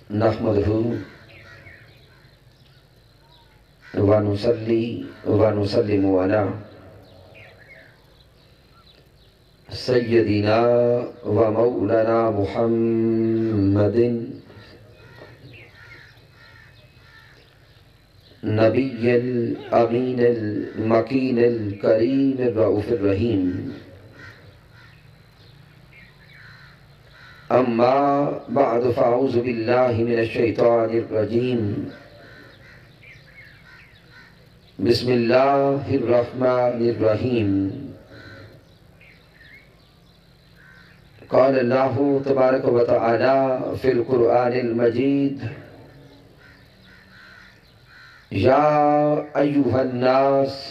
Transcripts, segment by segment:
नहमदहु व नुसल्ली व नुसल्लिमु अला सय्यदिना व मौलाना मुहम्मदिन नबिय्यिल अमीनिल मकीनिल करीमिर रऊफिर रहीम। अम्मा बअद फ़अऊज़ु बिल्लाहि मिनश शैतानिर रजीम। बिस्मिल्लाहिर रहमानिर रहीम। क़ाल अल्लाहु तबारक व तआला फ़िल क़ुरआनिल मजीद या अय्युहन नास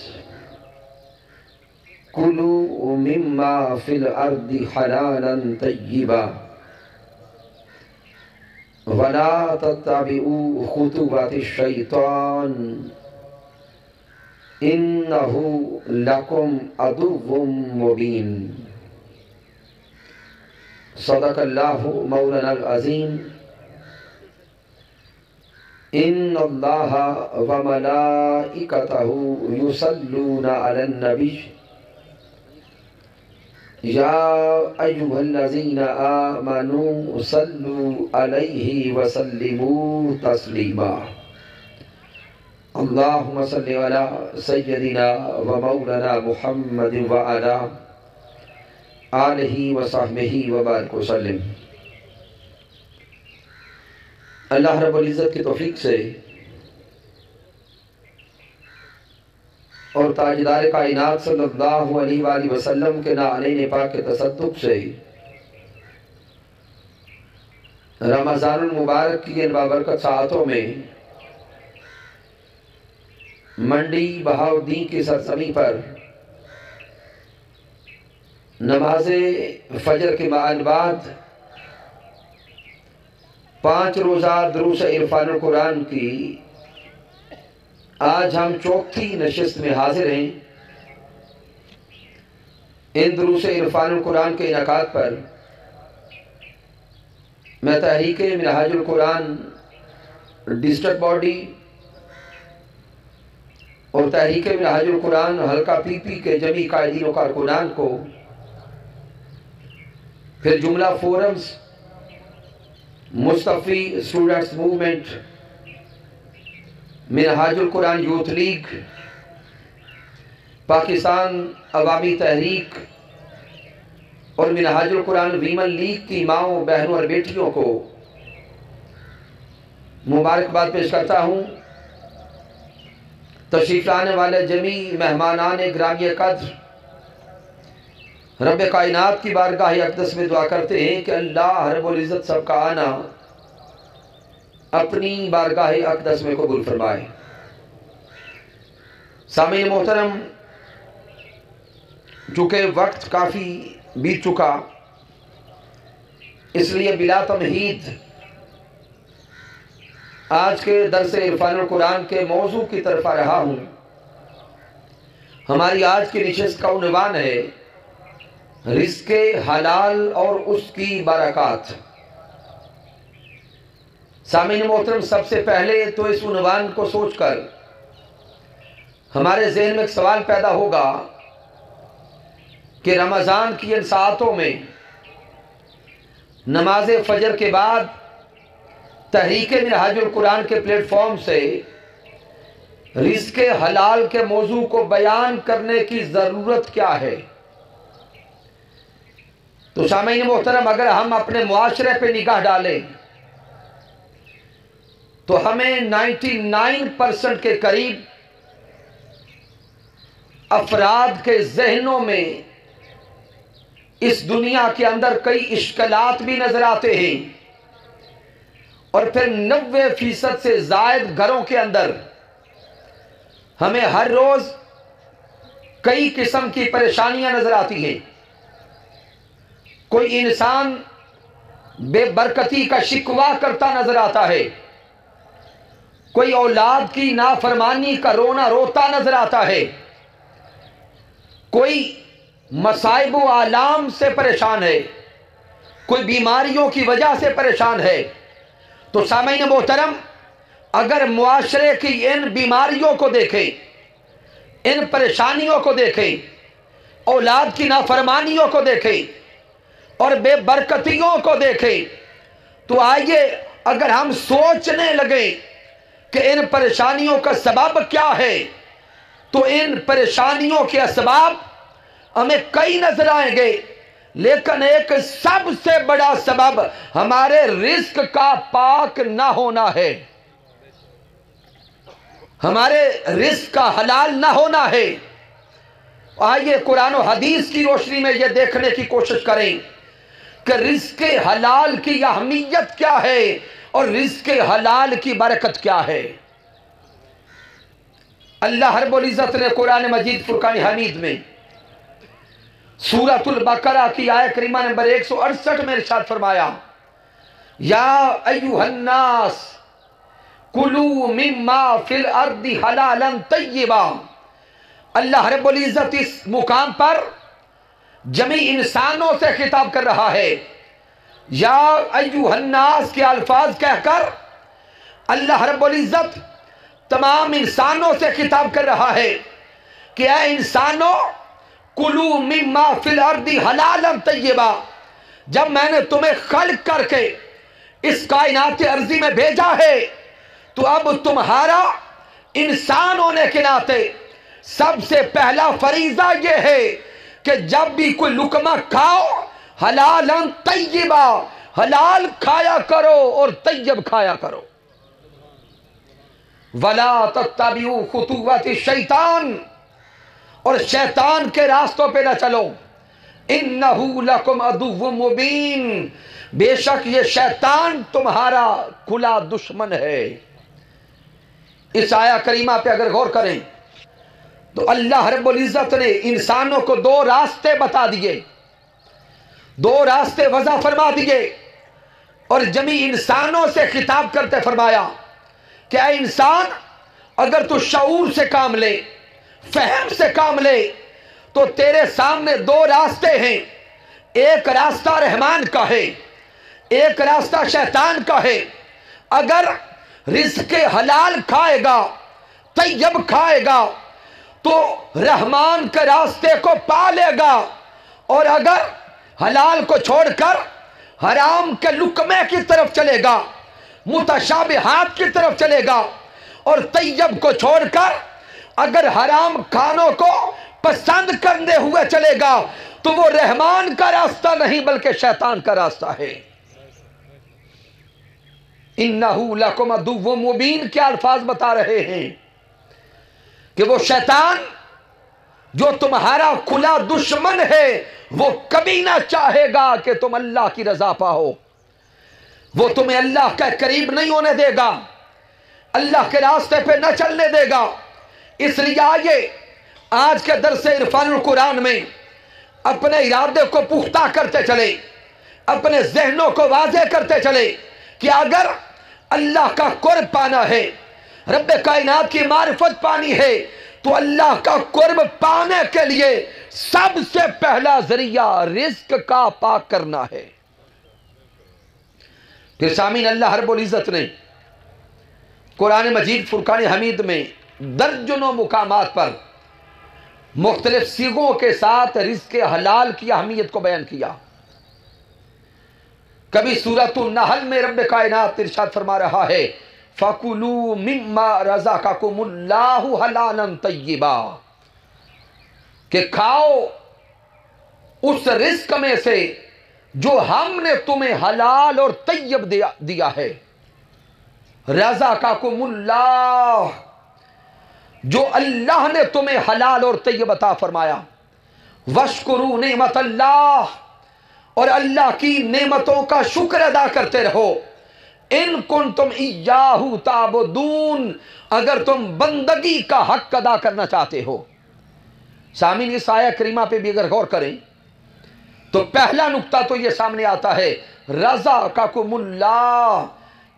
कुलू मिम्मा फ़िल अर्दि हलालन तय्यिबा वला तत्तबिऊ खुतुवातिश शैतान इन्नहु लकुम अदुव्वुम मुबीन। सदक़ल्लाहु मौलानाल अज़ीम। इन्नल्लाहा व मलाइकतहु युसल्लूना अलन नबी या अय्युहल्लज़ीना आमनू सल्लू अलैहि व सल्लिमू तस्लीमा। अल्लाहुम्मा सल्लि अला सय्यदिना व मौलाना मुहम्मद व अला आलिहि व सहबिहि व बारिक वसल्लिम। अल्लाह रब्बुल इज़्ज़त की तौफीक से और ताजदार कायनात सल्लल्लाहु अलैहि वसल्लम के नाले पाक के तसद्दुक़ से रमज़ानुल मुबारक की इन बाबरकत साअतों में मंडी बहाउद्दीन की सरजमी पर नमाज़े फजर के बाद 5 रोज़ा दुरूस इरफानुल कुरान की आज हम चौथी नशिस्त में हाजिर हैं। इन दुरूस इरफानुल कुरान के इनकाद पर मैं तहरीक मिनहाजुल कुरान डिस्ट्रिक्ट बॉडी और तहरीक मिनहाजुल कुरान हल्का पीपी के जमी कायदीन और कारकुनान को, फिर जुमला forums, Mustafvi students movement, Minhajul Quran youth league, Pakistan Awami Tehreek और मिनहाजुल कुरान वीमन लीग की माओं, बहनों और बेटियों को मुबारकबाद पेश करता हूँ। तशरीफ लाने वाले जमी मेहमानान ग्रामी कद्र रब कायनात की बारगाह अक़दस में दुआ करते हैं कि अल्लाह रब्बुल इज़्ज़त सबका आना अपनी बारगाह अक़दस में कबूल फरमाए। सामीन मोहतरम, चूँकि वक्त काफ़ी बीत चुका, इसलिए बिला तमहीद आज के दर्स इरफानुल कुरान के मौजू की तरफ आ रहा हूँ। हमारी आज की नशिस्त का उन्वान है रिज़्क़े हलाल और उसकी बरक़ात। सामीन मोहतरम, सबसे पहले तो इस उन्वान को सोचकर हमारे ज़हन में एक सवाल पैदा होगा कि रमज़ान की इन सातों में नमाज फजर के बाद तहरीक मिनहाजुल कुरान के प्लेटफॉर्म से रिज़्क़े हलाल के मौजू को बयान करने की ज़रूरत क्या है। तो सामीन मोहतरम, अगर हम अपने मुआशरे पे निगाह डालें तो हमें 99% के करीब अफराद के जहनों में इस दुनिया के अंदर कई इश्कलात भी नजर आते हैं और फिर 90% से ज़ायद घरों के अंदर हमें हर रोज कई किस्म की परेशानियां नजर आती हैं। कोई इंसान बेबरकती का शिकवा करता नजर आता है, कोई औलाद की नाफरमानी का रोना रोता नजर आता है, कोई मसाइब व आलाम से परेशान है, कोई बीमारियों की वजह से परेशान है। तो सामईन मोहतरम, अगर मुआशरे की इन बीमारियों को देखें, इन परेशानियों को देखें, औलाद की नाफरमानियों को देखें और बेबरकतियों को देखें, तो आइए अगर हम सोचने लगे कि इन परेशानियों का सबब क्या है, तो इन परेशानियों के असबाब हमें कई नजर आएंगे, लेकिन एक सबसे बड़ा सबब हमारे रिस्क का पाक ना होना है, हमारे रिस्क का हलाल ना होना है। आइए कुरान और हदीस की रोशनी में यह देखने की कोशिश करें कि रिस्क हलाल की अहमियत क्या है और रिस्क हलाल की बरकत क्या है। अल्लाह रब्बुल इज्जत ने कुरान मजीद फुरकान हमीद में सूरतुल बकरा की आयत करीमा नंबर 168 में इरशाद फरमाया, या अय्युहन्नास कुलू मिम्मा फिल अर्दी हलालन तय्यबा। अल्लाह रब्बुल इज्जत इस मुकाम पर जमी इंसानों से खिताब कर रहा है। या अय्युहन्नास के अल्फाज कहकर अल्लाह रब्बुल इज्जत तमाम इंसानों से खिताब कर रहा है कि ऐ इंसानों, कुलू मिम्मा फिल अर्दी हलालन तय्यबा। जब मैंने तुम्हें खल्क करके इस कायनात अर्जी में भेजा है, तो अब तुम्हारा इंसान होने के नाते सबसे पहला फरीजा यह है कि जब भी कोई लुकमा खाओ, हलालन तय्यबा, हलाल खाया करो और तय्यब खाया करो। वला तत्तबिउ खुतुवति शैतान, और शैतान के रास्तों पे न चलो। इन्नहु लकुम अदुव्वुम मुबीन, बेशक ये शैतान तुम्हारा खुला दुश्मन है। इस आया करीमा पे अगर गौर करें तो अल्लाह रब्बुल इज्जत ने इंसानों को दो रास्ते बता दिए, दो रास्ते वज़ा फरमा दिए और जमी इंसानों से खिताब करते फरमाया कि ऐ इंसान, अगर तू शऊर से काम ले, फहम से काम ले, तो तेरे सामने दो रास्ते हैं। एक रास्ता रहमान का है, एक रास्ता शैतान का है। अगर रिज़्क़ हलाल खाएगा, तय्यब खाएगा, तो रहमान के रास्ते को पा लेगा, और अगर हलाल को छोड़कर हराम के लुकमे की तरफ चलेगा, मुतशाबिहात की तरफ चलेगा, और तय्यब को छोड़कर अगर हराम खानों को पसंद करने हुए चलेगा, तो वो रहमान का रास्ता नहीं बल्कि शैतान का रास्ता है। इन्नहु लकुम अदुव्वुम मुबीन के अल्फाज बता रहे हैं कि वो शैतान जो तुम्हारा खुला दुश्मन है, वो कभी ना चाहेगा कि तुम अल्लाह की रजा पाओ। वो तुम्हें अल्लाह के करीब नहीं होने देगा, अल्लाह के रास्ते पे न चलने देगा। इसलिए आइए आज के दरस इरफानुल कुरान में अपने इरादे को पुख्ता करते चले, अपने जहनों को वाज़ेह करते चले कि अगर अल्लाह का कुर्ब पाना है, रब कायनात की मारिफत पानी है, तो अल्लाह का कुर्ब पाने के लिए सबसे पहला जरिया रिज़्क़ का पाक करना है। फिर सामीन, अल्लाह रब्बुल इज़्ज़त ने कुरान मजीद फुरकान हमीद में दर्जनों मुकामात पर मुख्तलिफ सीगों के साथ रिज़्क़ हलाल की अहमियत को बयान किया। कभी सूरतुन नहल में रब कायनात इरशाद फरमा रहा है, फकुलू मिम्मा रज़क़कुमुल्लाहु हलालन तय्यबा, कि खाओ उस रिज़्क़ में से जो हमने तुम्हें हलाल और तय्यब दिया है। रज़क़कुमुल्लाह, जो अल्लाह ने तुम्हें हलाल और तय्यब अता फरमाया। वश्कुरू नेमतल्लाह, और अल्लाह की नेमतों का शुक्र अदा करते रहो। इन कुंतुम इय्याहु ताबुदून, अगर तुम बंदगी का हक अदा करना चाहते हो। सामीन, इस आया करीमा पे भी अगर गौर करें तो पहला नुक्ता तो ये सामने आता है, रज़क़कुमुल्लाह,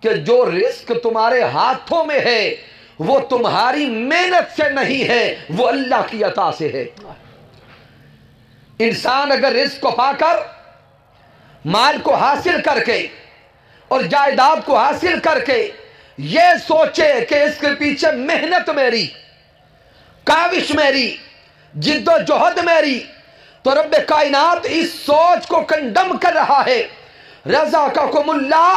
कि जो रिज़्क़ तुम्हारे हाथों में है वो तुम्हारी मेहनत से नहीं है, वो अल्लाह की अता से है। इंसान अगर रिज़्क़ को पाकर, माल को हासिल करके और जायदाद को हासिल करके ये सोचे कि इसके पीछे मेहनत मेरी, काविश मेरी, जिद्दोजहद मेरी, तो रब कायनात इस सोच को कंडम कर रहा है। रजा का कुमुल्ला,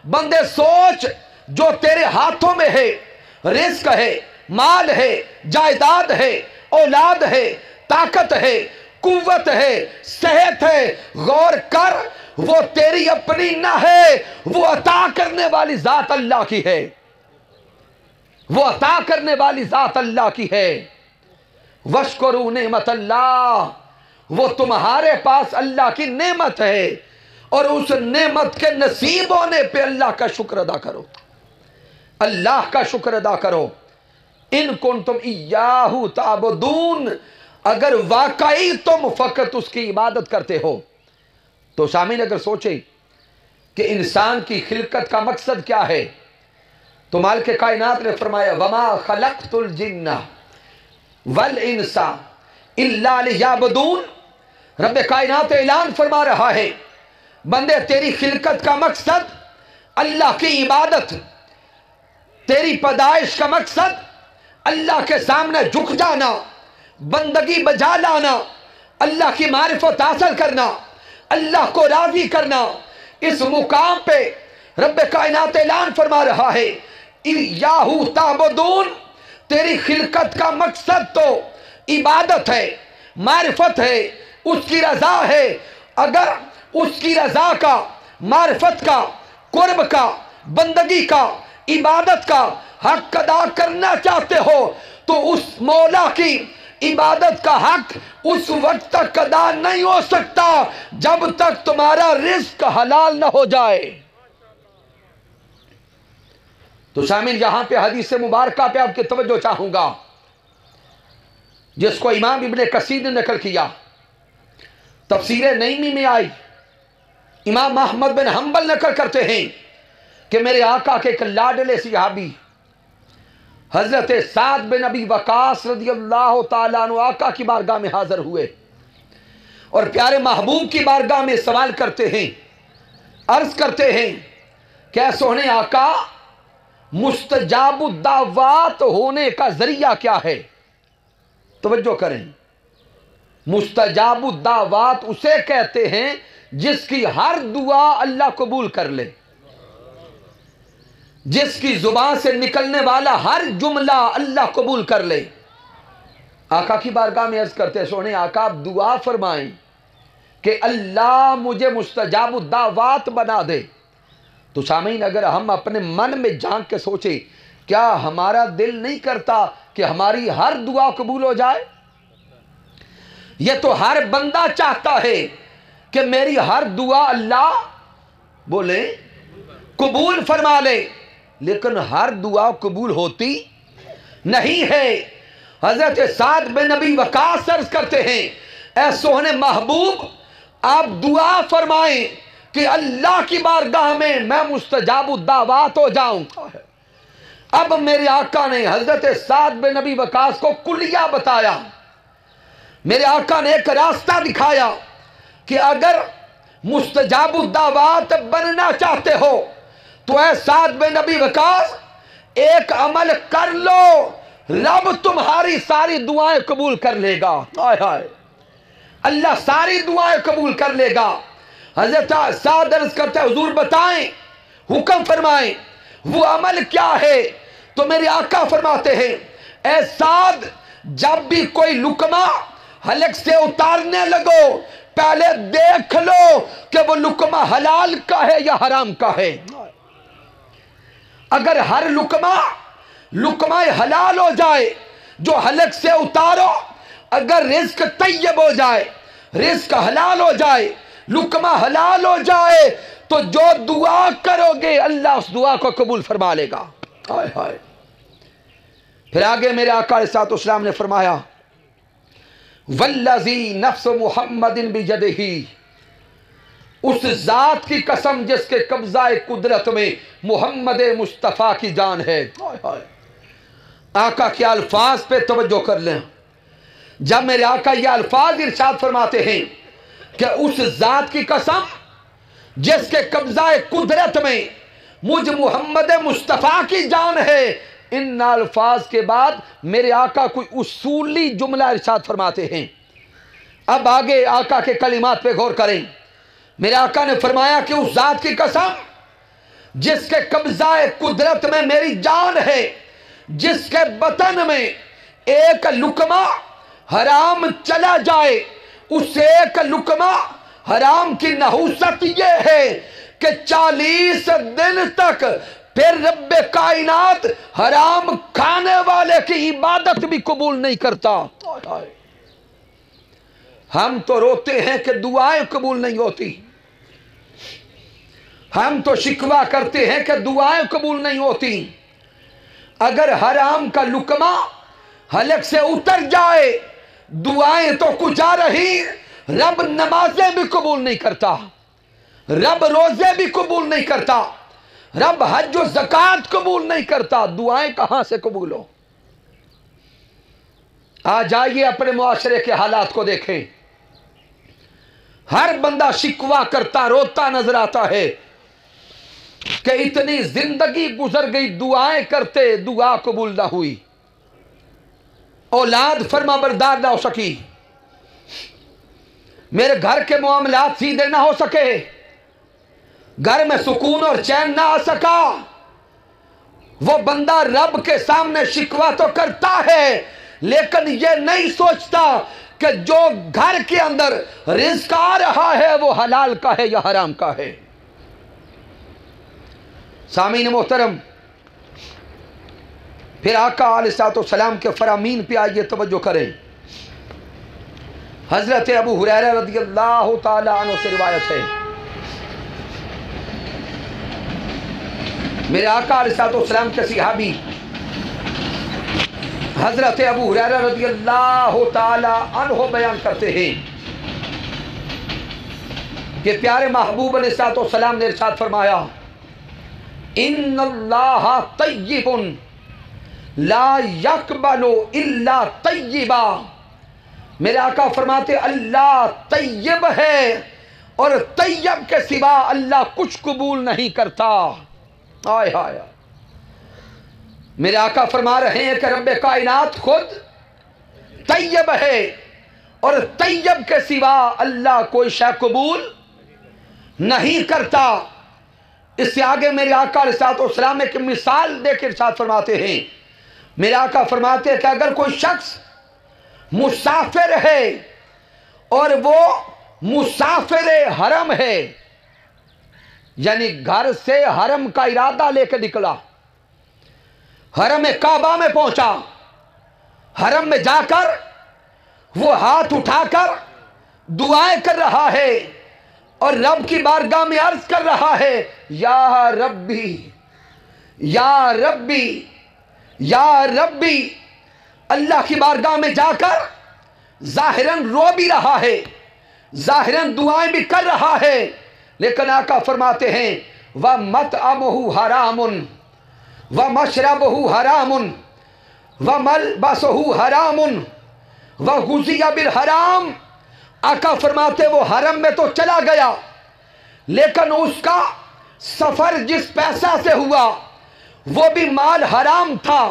बंदे सोच जो तेरे हाथों में है, रिस्क है, माल है, जायदाद है, औलाद है, ताकत है, कुव्वत है, सेहत है, गौर कर, वो तेरी अपनी ना है, वो अता करने वाली जात अल्लाह की है। वो अता करने वाली जात अल्लाह की है। वश्कुरू नेमत अल्लाह, वो तुम्हारे पास अल्लाह की नेमत है और उस नेमत के नसीब होने पे अल्लाह का शुक्र अदा करो, अल्लाह का शुक्र अदा करो। इन कुंतुम इय्याहु ताबुदून, अगर वाकई तुम फकत उसकी इबादत करते हो। तो शामिल अगर सोचे कि इंसान की खिलकत का मकसद क्या है, तो मालिक कायनात ने फरमाया वमा खलक़तुल जिन्ना वल इंसा इल्ला लियअबुदून। रब कायनात ऐलान फरमा रहा है, बंदे तेरी खिलकत का मकसद अल्लाह की इबादत, तेरी पैदाइश का मकसद अल्लाह के सामने झुक जाना, बंदगी बजा लाना, अल्लाह की मारिफत हासिल करना, अल्लाह को राजी करना। इस मुकाम पे रब कायनात ऐलान फरमा रहा है इय्याहु ताबुदून, तेरी खिलकत का मकसद तो इबादत है, मारिफत है, उसकी रजा है। अगर उसकी रजा का, मारिफत का, कुर्ब का, बंदगी का, इबादत का हक अदा करना चाहते हो तो उस मौला की इबादत का हक उस वक्त तक अदा नहीं हो सकता जब तक तुम्हारा रिस्क हलाल ना हो जाए। तो शामिल यहां पे हदीस मुबारका पे आपकी तवज्जो चाहूंगा, जिसको इमाम इब्ने कसीर ने नकल किया, तफसीर नईमी में आई। इमाम अहमद बिन हंबल नकल करते हैं कि मेरे आका के एक लाडले सहाबी हजरत साद बिन अबी वकास रदियल्लाहु ताला अन्हु आका की बारगाह में हाजिर हुए और प्यारे महबूब की बारगाह में सवाल करते हैं, अर्ज करते हैं, क्या सोने आका मुस्तजाबुद्दावात होने का जरिया क्या है? तवज्जो करें, मुस्तजाबुद्दावात उसे कहते हैं जिसकी हर दुआ अल्लाह कबूल कर ले, जिसकी जुबान से निकलने वाला हर जुमला अल्लाह कबूल कर ले। आका की बारगाह में अर्ज करते हैं, सोने आका आप दुआ फरमाएं कि अल्लाह मुझे मुस्तजाबुद्दावात बना दे। तो सामीन अगर हम अपने मन में झांक के सोचे, क्या हमारा दिल नहीं करता कि हमारी हर दुआ कबूल हो जाए? यह तो हर बंदा चाहता है कि मेरी हर दुआ अल्लाह बोले कबूल फरमा ले, लेकिन हर दुआ कबूल होती नहीं है। हजरत साद बिन नबी वकास अर्ज करते हैं, ऐ सोहने महबूब आप दुआ फरमाएं कि अल्लाह की बारगाह में मैं मुस्तजाबुद्दावात हो जाऊं। अब मेरे आका ने हजरत साद बिन नबी वकास को कुलिया बताया, मेरे आका ने एक रास्ता दिखाया कि अगर मुस्तजाबुद्दावात बनना चाहते हो तो ऐ साद बिन नबी वकास एक अमल कर लो, रब तुम्हारी सारी दुआएं कबूल कर लेगा। हाय हाय, अल्लाह सारी दुआएं कबूल कर लेगा। हजरत साद अर्ज करते हैं, हुजूर बताएं, हुक्म फरमाएं, वो अमल क्या है? तो मेरे आका फरमाते हैं, ऐ साद जब भी कोई लुकमा हलक से उतारने लगो, पहले देख लो कि वो लुकमा हलाल का है या हराम का है। अगर हर लुकमा हलाल हो जाए जो हलक से उतारो, अगर रिस्क तैयब हो जाए, रिस्क हलाल हो जाए, लुकमा हलाल हो जाए, तो जो दुआ करोगे अल्लाह उस दुआ को कबूल फरमा लेगा। हाय हाय। फिर आगे मेरे आका अलैहिस्सलातु वस्सलाम ने फरमाया, वल्लज़ी नफ्स मुहम्मदिन बियदिही, उस जात की कसम जिसके कब्जा कुदरत में मोहम्मद मुस्तफ़ा की जान है। हाय हाय। आका के अल्फाज पे तवज्जो कर लें। जब मेरे आका ये अल्फाज इरशाद फरमाते हैं कि उस जात की कसम जिसके कब्जाए कुदरत में मुझ मोहम्मद मुस्तफ़ा की जान है। इन अल्फाज के बाद मेरे आका कोई उसूली जुमला इरशाद फरमाते हैं। अब आगे आका के कलिमात पे गौर करें। मेरे आका ने फरमाया कि उस जात की कसम जिसके कब्जाए कुदरत में मेरी जान है, जिसके बतन में एक लुकमा हराम चला जाए, उस एक लुकमा हराम की नहुसत यह है कि 40 दिन तक फिर रब्बे कायनात हराम खाने वाले की इबादत भी कबूल नहीं करता। हम तो रोते हैं कि दुआएं कबूल नहीं होती, हम तो शिकवा करते हैं कि दुआएं कबूल नहीं होती। अगर हराम का लुकमा हलक से उतर जाए, दुआएं तो कुछ आ रही, रब नमाजें भी कबूल नहीं करता, रब रोजे भी कबूल नहीं करता, रब हज और ज़कात कबूल नहीं करता, दुआएं कहां से कबूल हो। आ जाइए अपने मुआशरे के हालात को देखें। हर बंदा शिकवा करता रोता नजर आता है कि इतनी जिंदगी गुजर गई दुआएं करते, दुआ कबूल ना हुई, औलाद फरमाबरदार ना हो सकी, मेरे घर के मामलात सीधे ना हो सके, घर में सुकून और चैन ना आ सका। वो बंदा रब के सामने शिकवा तो करता है, लेकिन ये नहीं सोचता कि जो घर के अंदर रिज़्क़ आ रहा है वो हलाल का है या हराम का है। सामीन मोहतरम, फिर आका अलैहिस्सलाम के फरामीन पे आइए तवज्जो करें। हजरत अबू हुरैरा रज़ियल्लाहु ताला अन्हु से रिवायत है, मेरे आका अलैहिस्सलाम के सहाबी हजरत अबू हुरैरा रज़ियल्लाहु ताला अन्हु बयान करते हैं कि प्यारे महबूब अलैहिस्सलाम ने इरशाद फरमाया, इन्नल्लाह तय्यिबुन ला यक़बलु इल्ला तय्यिबा। मेरे आका फरमाते अल्लाह तय्यब है और तय्यब के सिवा अल्लाह कुछ कबूल नहीं करता। आय हाय, मेरे आका फरमा रहे हैं कि रब्बे कायनात खुद तय्यब है और तय्यब के सिवा अल्लाह कोई शय कबूल नहीं करता। इससे आगे मेरे आका अलैहिस्सलाम एक मिसाल देकर इरशाद फरमाते हैं, मेरे आका फरमाते हैं कि अगर कोई शख्स मुसाफिर है और वो मुसाफिर हरम है, यानी घर से हरम का इरादा लेकर निकला, हरम काबा में पहुंचा, हरम में जाकर वो हाथ उठाकर दुआएं कर रहा है और रब की बारगाह में अर्ज कर रहा है, या रब्बी या रब्बी या रब्बी। अल्लाह की बारगाह में जाकर जाहिरन रो भी रहा है, जाहिरन दुआएं भी कर रहा है, लेकिन आका फरमाते हैं व मतअमहु हरामुन व मशरबहु हरामुन व मलबसहु हरामुन व गुज़िया बिल हराम। आका फरमाते वो हरम में तो चला गया, लेकिन उसका सफर जिस पैसा से हुआ वो भी माल हराम था,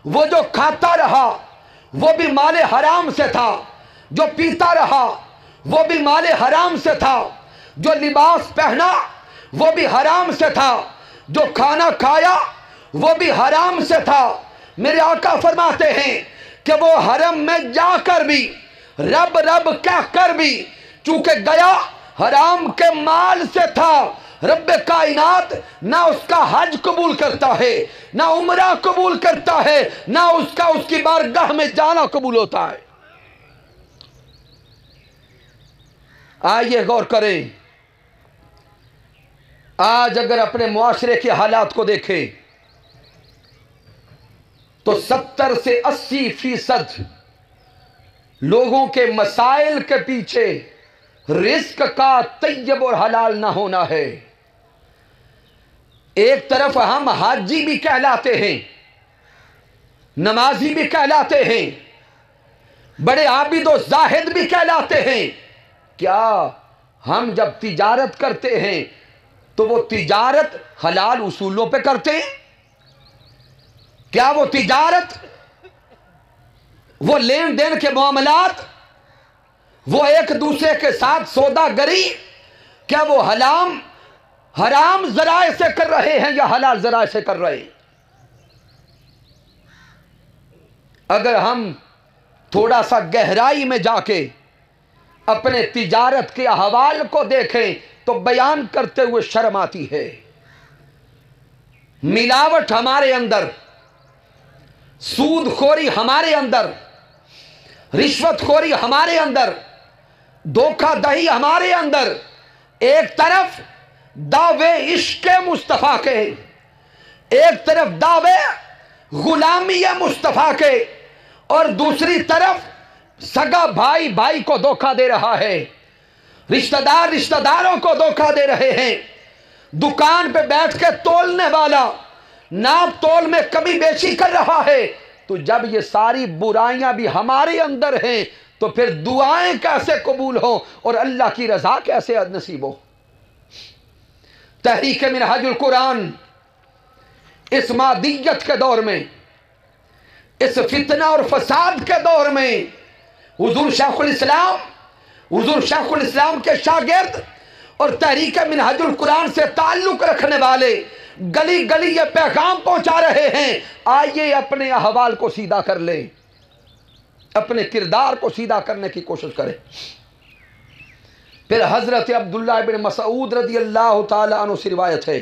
वो जो खाता रहा वो भी माले हराम से था, जो पीता रहा वो भी माले हराम से था, जो लिबास पहना वो भी हराम से था, जो खाना खाया वो भी हराम से था। मेरे आका फरमाते हैं कि वो हरम में जाकर भी रब रब कह कर भी चूंकि गया हराम के माल से था, रब्बे कायनात ना उसका हज कबूल करता है, ना उम्रा कबूल करता है, ना उसका उसकी बारगाह में जाना कबूल होता है। आइए गौर करें, आज अगर अपने मुआशरे के हालात को देखें तो 70 से 80% लोगों के मसाइल के पीछे रिस्क का तैयब और हलाल ना होना है। एक तरफ हम हाजी भी कहलाते हैं, नमाजी भी कहलाते हैं, बड़े आबिद और जाहिद भी कहलाते हैं। क्या हम जब तिजारत करते हैं तो वो तिजारत हलाल उसूलों पे करते हैं? क्या वो तिजारत, वो लेन देन के मामलात, वो एक दूसरे के साथ सौदागरी, क्या वो हराम जराए से कर रहे हैं या हलाल जराए से कर रहे हैं? अगर हम थोड़ा सा गहराई में जाके अपने तिजारत के अहवाल को देखें तो बयान करते हुए शर्म आती है। मिलावट हमारे अंदर, सूदखोरी हमारे अंदर, रिश्वतखोरी हमारे अंदर, धोखाधड़ी हमारे अंदर। एक तरफ दावे इश्क़े मुस्तफ़ा के, एक तरफ दावे गुलामी मुस्तफ़ा के, और दूसरी तरफ सगा भाई भाई को धोखा दे रहा है, रिश्तेदार रिश्तेदारों को धोखा दे रहे हैं। दुकान पे बैठ के तोलने वाला नाप तोल में कमी बेची कर रहा है। तो जब ये सारी बुराइयां भी हमारे अंदर हैं तो फिर दुआएं कैसे कबूल हो और अल्लाह की रजा कैसे नसीब हो? तहरीक मिनहाजुल कुरान इस मादियत के दौर में, इस फितना और फसाद के दौर में हुजूर शेखुल इस्लाम के शागिर्द और तहरीक मिनहाजुल कुरान से ताल्लुक रखने वाले गली गली ये पैगाम पहुंचा रहे हैं। आइए अपने अहवाल को सीधा कर ले, अपने किरदार को सीधा करने की कोशिश करें। फिर हजरत अब्दुल्लाह इब्न मसऊद रज़ियल्लाहु ताला अन्हु से रिवायत है,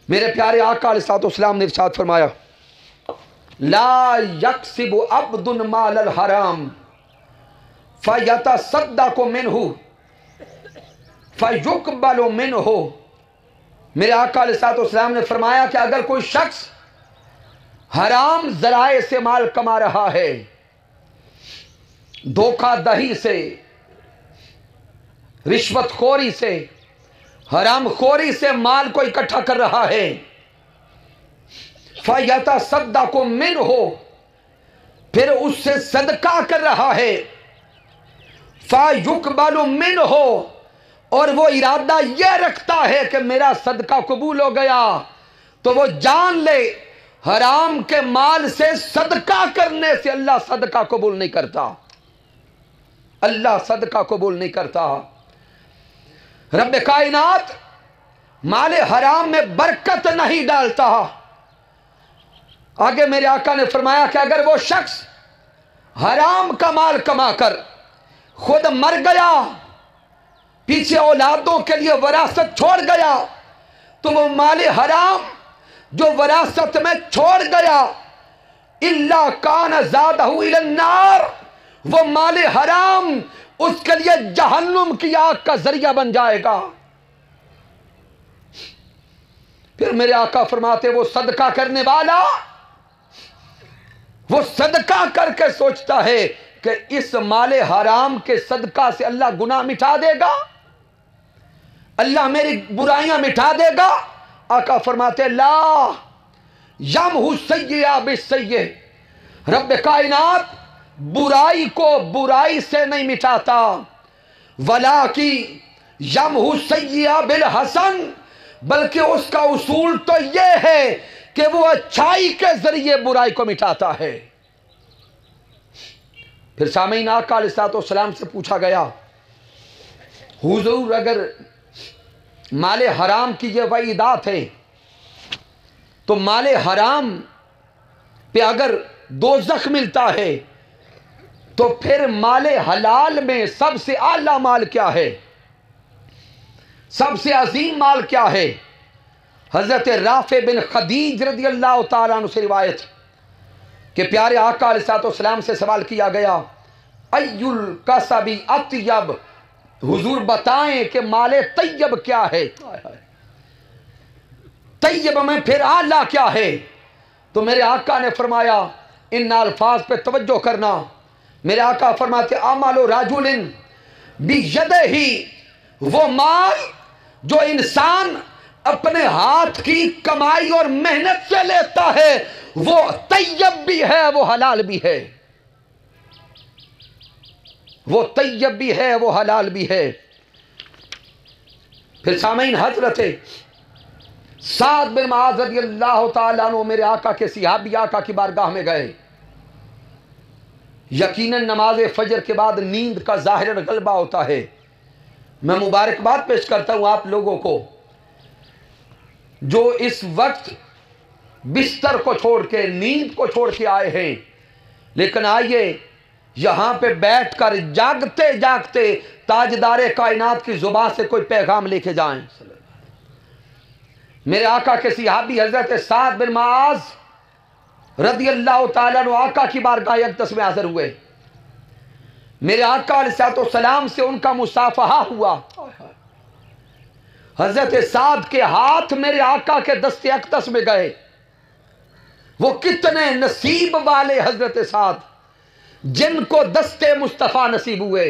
मेरे प्यारे आका अलैहिस्सलाम ने इरशाद फरमाया, ला यक्सिबु अब्दुन मालल हराम फयतसद्दक़ु मिन्हु फयुक़बलु मिन्हु। मेरे आका अलैहिस्सलाम ने फरमाया कि अगर कोई शख्स हराम जराए से माल कमा रहा है, धोखाधड़ी से, रिश्वतखोरी से, हरामखोरी से माल को इकट्ठा कर रहा है, फयतसद्दक़ु मिन्हु, फिर उससे सदका कर रहा है, फयुक़बलु मिन्हु, और वो इरादा यह रखता है कि मेरा सदका कबूल हो गया, तो वो जान ले हराम के माल से सदका करने से अल्लाह सदका कबूल नहीं करता। अल्लाह सदका कबूल नहीं करता। रब कायनात माले हराम में बरकत नहीं डालता। आगे मेरे आका ने फरमाया कि अगर वो शख्स हराम का माल कमाकर खुद मर गया, पीछे औलादों के लिए वरासत छोड़ गया, तो वो माल हराम जो वरासत में छोड़ गया, इल्ला कान ज़ादहु इलन नार, वो माल हराम उसके लिए जहन्नुम की आग का जरिया बन जाएगा। फिर मेरे आका फरमाते, वो सदका करने वाला, वो सदका करके सोचता है कि इस माले हराम के सदका से अल्लाह गुनाह मिटा देगा, अल्लाह मेरी बुराइयां मिटा देगा। आका फरमाते, ला यमहु सय्यिआ बिस्सय्यि, रब कायनात बुराई को बुराई से नहीं मिटाता, वलाकि यमहु सय्यिआ बिल हसन, बल्कि उसका उसूल तो यह है कि वो अच्छाई के जरिए बुराई को मिटाता है। फिर सामीन आका अलैहिस्सलाम से पूछा गया, हुजूर अगर माले हराम की ये वईदात है, तो माले हराम पे अगर दोज़ख मिलता है तो फिर माले हलाल में सबसे आला माल क्या है, सबसे अजीम माल क्या है? हजरत राफे बिन खदीज रज़ियल्लाहु ताला अन्हु से रिवायत कि प्यारे आका अलैहिस्सलाम से सवाल किया गया, अय्युल कसबी अत्यब, हुजूर बताएं कि माले तैयब क्या है, तैयब में फिर आला क्या है? तो मेरे आका ने फरमाया, इन अल्फाज पे तवज्जो करना। मेरे आका फरमाते, अमलो राजुलिन बियदिही, वो माल जो इंसान अपने हाथ की कमाई और मेहनत से लेता है, वो तैयब भी है, वो हलाल भी है, वो तैयब भी है, वो हलाल भी है। फिर सामईन हजरत साद बिन मुआज़ रज़ियल्लाहु ताला अन्हु मेरे आका के सहाबी आका की बारगाह में गए। यकीनन नमाज फजर के बाद नींद का ज़ाहिरन गलबा होता है। मैं मुबारकबाद पेश करता हूँ आप लोगों को जो इस वक्त बिस्तर को छोड़ के नींद को छोड़ के आए हैं, लेकिन आइए यहां पे बैठकर जागते जागते ताजदारे कायनात की जुबान से कोई पैगाम लेके जाएं। मेरे आका के सहाबी हजरत साद बिन मुआज़ रज़ियल्लाहु ताला अन्हु आका की बारगाह अक़दस में हाज़िर हुए। मेरे आका अलैहिस्सलाम से उनका मुसाफहा हुआ। हजरत साद के हाथ मेरे आका के दस्ते अक़दस में गए। वो कितने नसीब वाले हजरत साद जिनको दस्ते मुस्तफ़ा नसीब हुए।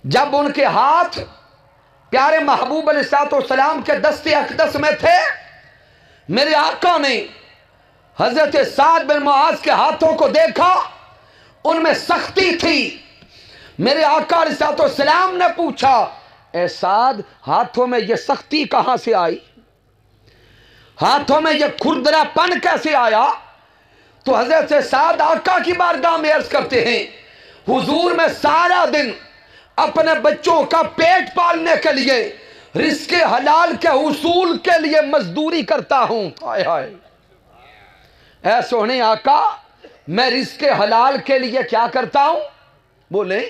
जब उनके हाथ प्यारे महबूब अलैहिस्सलाम के दस्ते अक़दस में थे, मेरे आका ने हजरत साद बिन मुआज़ के हाथों को देखा, उनमें सख्ती थी। मेरे आका अलैहिस्सलाम ने पूछा, ए साद, हाथों में ये सख्ती कहां से आई? हाथों में ये खुरदरापन कैसे आया? तो हजरत साद आका की बारगाह में अर्ज करते हैं, हुजूर मैं सारा दिन अपने बच्चों का पेट पालने के लिए रिज़्क़ हलाल के उसूल के लिए मजदूरी करता हूं। हाय हाय, ऐ सोहने आका, मैं रिज़्क़ हलाल के लिए क्या करता हूं? बोले,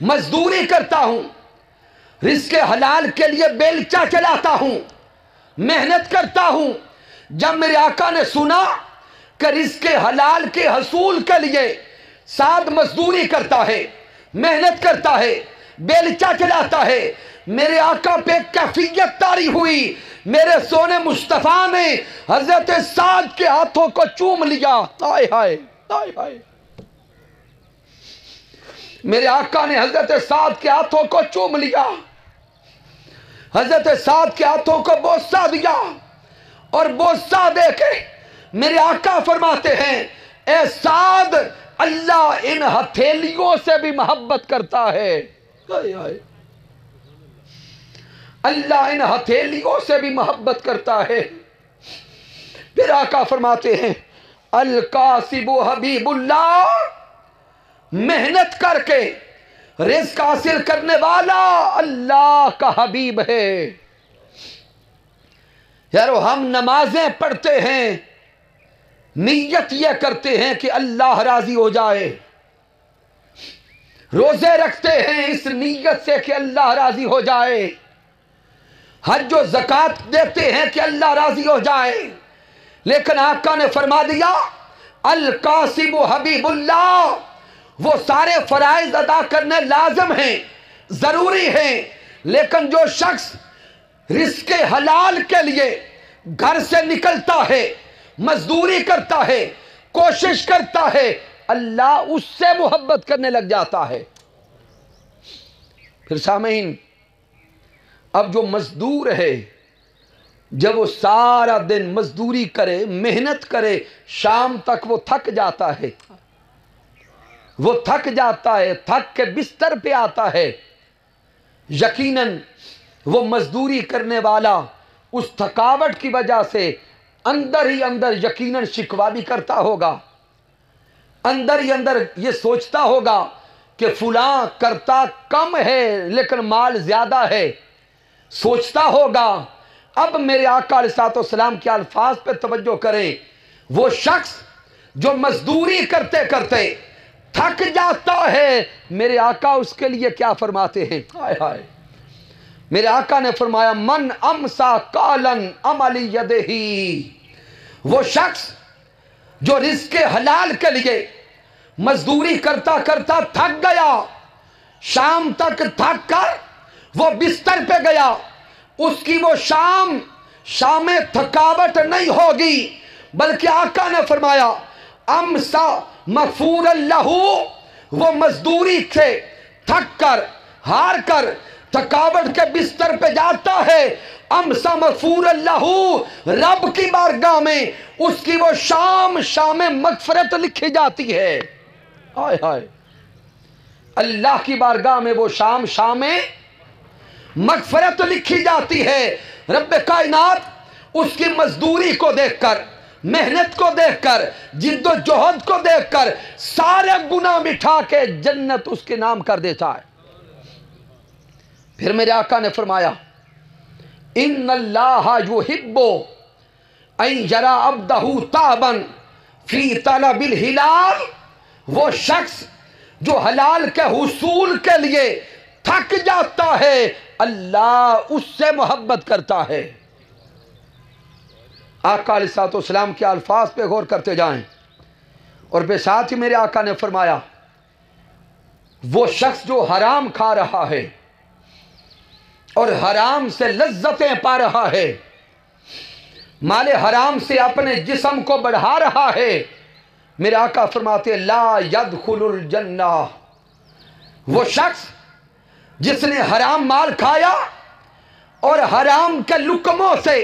मजदूरी करता हूं। रिज़्क़ हलाल के लिए बेलचा चलाता हूं, मेहनत करता हूं। जब मेरे आका ने सुना कि रिज़्क़ हलाल के हसूल के लिए साद मजदूरी करता है, मेहनत करता है, बेलचा चलाता है, मेरे आका पे कैफियत तारी हुई। मेरे सोने मुस्तफ़ा ने हजरत साद के हाथों को चूम लिया। हाय हाय हाय हाय, मेरे आका ने हजरत साद के हाथों को चूम लिया, हजरत साद के हाथों को बोसा दिया और बोसा देके मेरे आका फरमाते हैं, ए साद, अल्लाह इन हथेलियों से भी मोहब्बत करता है। अल्लाह इन हथेलियों से भी मोहब्बत करता है। फिर आका फरमाते हैं, अल कासिबु हबीबुल्लाह, मेहनत करके रिज़्क़ हासिल करने वाला अल्लाह का हबीब है। यारो, हम नमाजें पढ़ते हैं, नीयत यह करते हैं कि अल्लाह राजी हो जाए। रोजे रखते हैं इस नीयत से कि अल्लाह राजी हो जाए। हज और ज़कात देते हैं कि अल्लाह राजी हो जाए। लेकिन आका ने फरमा दिया, अल कासिबु हबीबुल्लाह, वो सारे फराइज अदा करने लाजम हैं, जरूरी हैं, लेकिन जो शख्स रिज़्क़ हलाल के लिए घर से निकलता है, मजदूरी करता है, कोशिश करता है, अल्लाह उससे मोहब्बत करने लग जाता है। फिर सामईन, अब जो मजदूर है, जब वो सारा दिन मजदूरी करे, मेहनत करे, शाम तक वो थक जाता है, वो थक जाता है, थक के बिस्तर पे आता है। यकीनन वो मजदूरी करने वाला उस थकावट की वजह से अंदर ही अंदर यकीनन शिकवा भी करता होगा, अंदर ही अंदर ये सोचता होगा कि फुलां करता कम है लेकिन माल ज्यादा है, सोचता होगा। अब मेरे आका अलैहिस्सलाम के अल्फाज पे तवज्जो करें, वो शख्स जो मजदूरी करते करते थक जाता है, मेरे आका उसके लिए क्या फरमाते हैं? हाय हाय, मेरे आका ने फरमाया, मन अमसा कालन अमली यदेही, वो शख्स जो रिज़्क़ हलाल के लिए मजदूरी करता करता थक गया, शाम तक थक कर वो बिस्तर पे गया, उसकी वो शाम में थकावट नहीं होगी, बल्कि आका ने फरमाया, अमसा मगफूर लहू, वो मजदूरी से थक कर हार कर थकावट के बिस्तर पे जाता है, अमसा मगफूर लहू, रब की बारगाह में उसकी वो शाम मगफरत लिखी जाती है। हाय हाय, अल्लाह की बारगाह में वो शाम मगफरत तो लिखी जाती है। रब्बे कायनात उसकी मजदूरी को देखकर, मेहनत को देखकर, जिद्दोजहद को देखकर सारे गुनाह मिठा के जन्नत उसके नाम कर देता है। फिर मेरे आका ने फरमाया, इन्नल्लाह युहिब्बु अन यरा अब्दहु ताबन फी तलबिल हिलाल। वो शख्स जो हलाल के हुसूल के लिए थक जाता है, अल्लाह उससे मोहब्बत करता है। आका अलैहिस्सलाम के अल्फाज पे गौर करते जाएं। और बेसाथ ही मेरे आका ने फरमाया, वो शख्स जो हराम खा रहा है और हराम से लज्जतें पा रहा है, माले हराम से अपने जिस्म को बढ़ा रहा है, मेरे आका फरमाते ला यदखुलुल जन्नह। वो शख्स जिसने हराम माल खाया और हराम के लुकमों से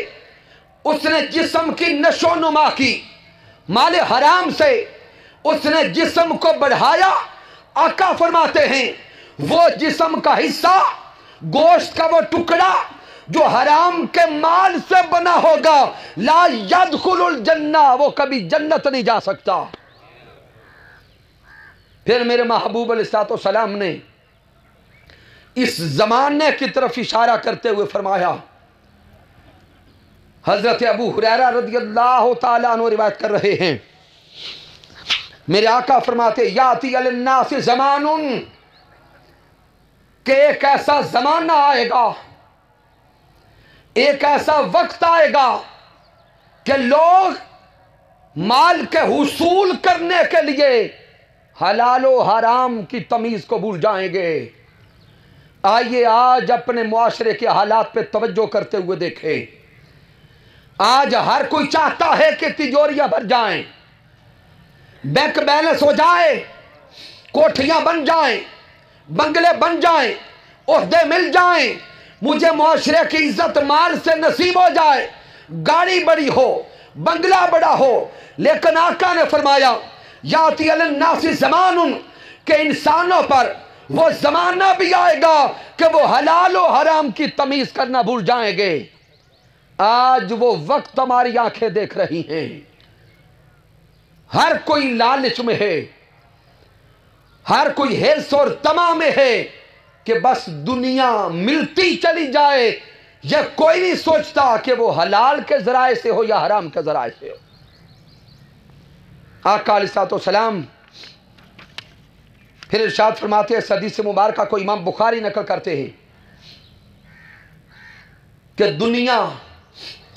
उसने जिस्म की नशोनुमा की, माले हराम से उसने जिस्म को बढ़ाया, आका फरमाते हैं वो जिस्म का हिस्सा, गोश्त का वो टुकड़ा जो हराम के माल से बना होगा, ला यदखुलुल जन्नह, वो कभी जन्नत नहीं जा सकता। फिर मेरे महबूब अलैहिस्सलाम ने इस जमाने की तरफ इशारा करते हुए फरमाया, हजरत अबू हुरैरा रज़ियल्लाहु ताला अन्हु रिवायत कर रहे हैं, मेरे आका फरमाते याती अलन्नास ज़मानुन, कि एक ऐसा जमाना आएगा, एक ऐसा वक्त आएगा कि लोग माल के हुसूल करने के लिए हलालो हराम की तमीज को भूल जाएंगे। आइए आज अपने मुआशरे के हालात पे तवज्जो करते हुए देखें। आज हर कोई चाहता है कि तिजोरियां भर जाएं, बैंक बैलेंस हो जाए, कोठियां बन जाएं, बंगले बन जाएं, ओहदे मिल जाएं, मुझे मुआशरे की इज्जत माल से नसीब हो जाए, गाड़ी बड़ी हो, बंगला बड़ा हो। लेकिन आका ने फरमाया याती अलन्नासी ज़मानुन, के इंसानों पर वो जमाना भी आएगा कि वो हलाल और हराम की तमीज करना भूल जाएंगे। आज वो वक्त हमारी आंखें देख रही हैं, हर कोई लालच में है, हर कोई हिर्स और तमा में है कि बस दुनिया मिलती चली जाए। यह कोई नहीं सोचता कि वो हलाल के जराए से हो या हराम के जराए से हो। आका अलैहिस्सलाम फिर इरशाद फरमाते हैं, हदीस मुबारका को इमाम बुखारी नकल करते हैं कि दुनिया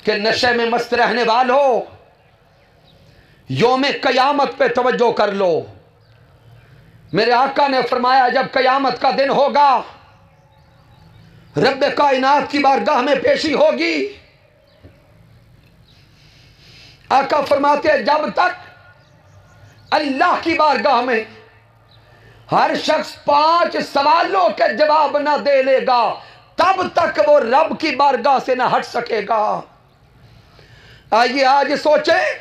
के नशे में मस्त रहने वालों, यौम कयामत पे तवज्जो कर लो। मेरे आका ने फरमाया जब कयामत का दिन होगा, रब्बे कायनात की बारगाह में पेशी होगी, आका फरमाते हैं जब तक अल्लाह की बारगाह में हर शख्स 5 सवालों के जवाब ना दे लेगा, तब तक वो रब की बारगाह से ना हट सकेगा। आइए आज सोचें,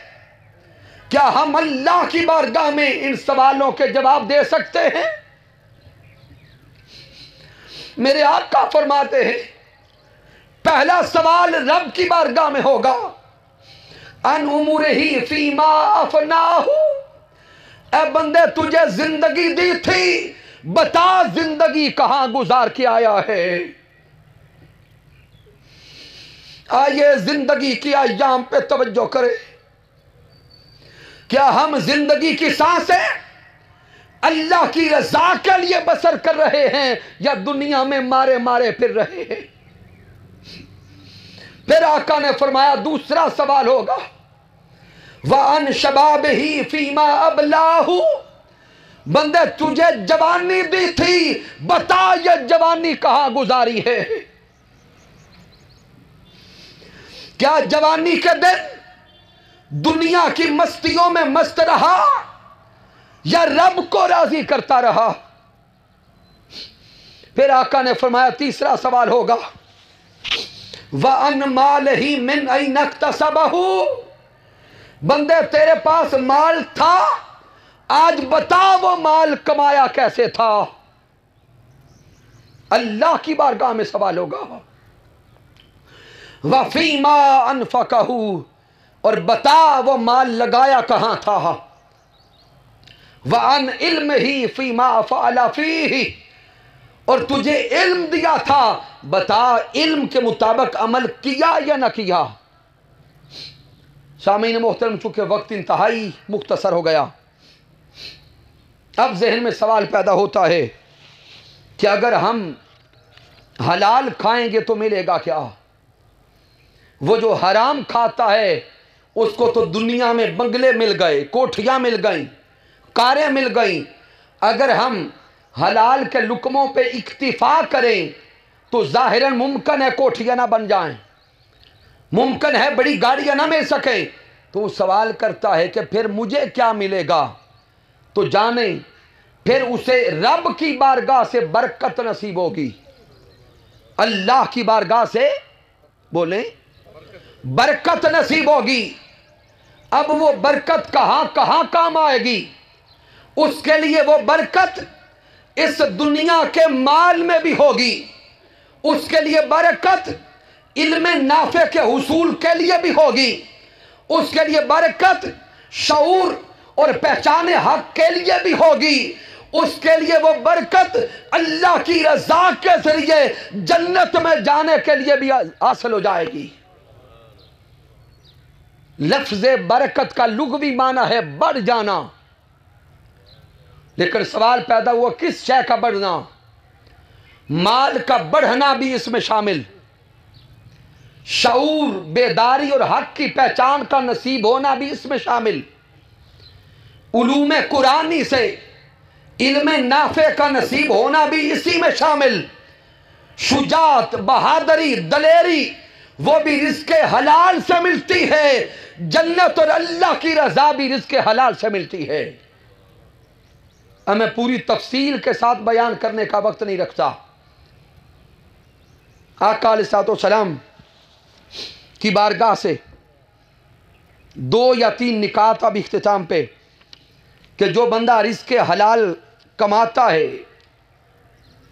क्या हम अल्लाह की बारगाह में इन सवालों के जवाब दे सकते हैं? मेरे आका फरमाते हैं पहला सवाल रब की बारगाह में होगा, अन उमुरिही फीमा अफनाहु, ए बंदे तुझे जिंदगी दी थी, बता जिंदगी कहां गुजार के आया है। आइए जिंदगी की अय्याम पे तवज्जो करें। क्या हम जिंदगी की सांसें अल्लाह की रजा के लिए बसर कर रहे हैं या दुनिया में मारे मारे फिर रहे हैं? फिर आका ने फरमाया दूसरा सवाल होगा, वअन शबाबिही फीमा अबलाहु, बंदे तुझे जवानी दी थी, बता ये जवानी कहां गुजारी है। क्या जवानी के दिन दुनिया की मस्तियों में मस्त रहा या रब को राजी करता रहा? फिर आका ने फरमाया तीसरा सवाल होगा, वअन मालही मिन ऐन इक्तसबहु, बंदे तेरे पास माल था, आज बता वो माल कमाया कैसे था। अल्लाह की बारगाह में सवाल होगा। वफीमा अनफकहू, और बता वो माल लगाया कहां था। वअन इल्म ही फीमा फ़अला फीही, और तुझे इल्म दिया था, बता इल्म के मुताबिक अमल किया या न किया। सामीन मोहतरम, चूंकि वक्त इंतहाई मुख्तसर हो गया, अब जहन में सवाल पैदा होता है कि अगर हम हलाल खाएंगे तो मिलेगा क्या। वो जो हराम खाता है उसको तो दुनिया में बंगले मिल गए, कोठियां मिल गई, कारें मिल गई। अगर हम हलाल के लुकमों पे इक्तिफा करें तो जाहिरन मुमकिन है कोठियां ना बन जाएं, मुमकिन है बड़ी गाड़ियां ना मिल सकें। तो सवाल करता है कि फिर मुझे क्या मिलेगा। तो जाने फिर उसे रब की बारगाह से बरकत नसीब होगी, अल्लाह की बारगाह से बोले बरकत नसीब होगी। अब वो बरकत कहां कहां काम आएगी, उसके लिए वो बरकत इस दुनिया के माल में भी होगी, उसके लिए बरकत इल्म नाफे के हुसूल के लिए भी होगी, उसके लिए बरकत शऊर और पहचाने हक के लिए भी होगी, उसके लिए वो बरकत अल्लाह की रजा के जरिए जन्नत में जाने के लिए भी हासिल हो जाएगी। लफ्ज़ बरकत का लुग़वी माना है बढ़ जाना, लेकिन सवाल पैदा हुआ किस शय का बढ़ना। माल का बढ़ना भी इसमें शामिल, शऊर बेदारी और हक की पहचान का नसीब होना भी इसमें शामिल, उलूम कुरानी से इल्म नाफे का नसीब होना भी इसी में शामिल, शुजात बहादुरी दलेरी वो भी रिज़्क़ हलाल से मिलती है, जन्नत और अल्लाह की रजा भी रिज़्क़ हलाल से मिलती है। मैं पूरी तफसील के साथ बयान करने का वक्त नहीं रखता। आका अलैहिस्सलाम की बारगाह से 2 या 3 निकात अब इख्तिताम पे कि जो बंदा रिज़्क़ हलाल कमाता है,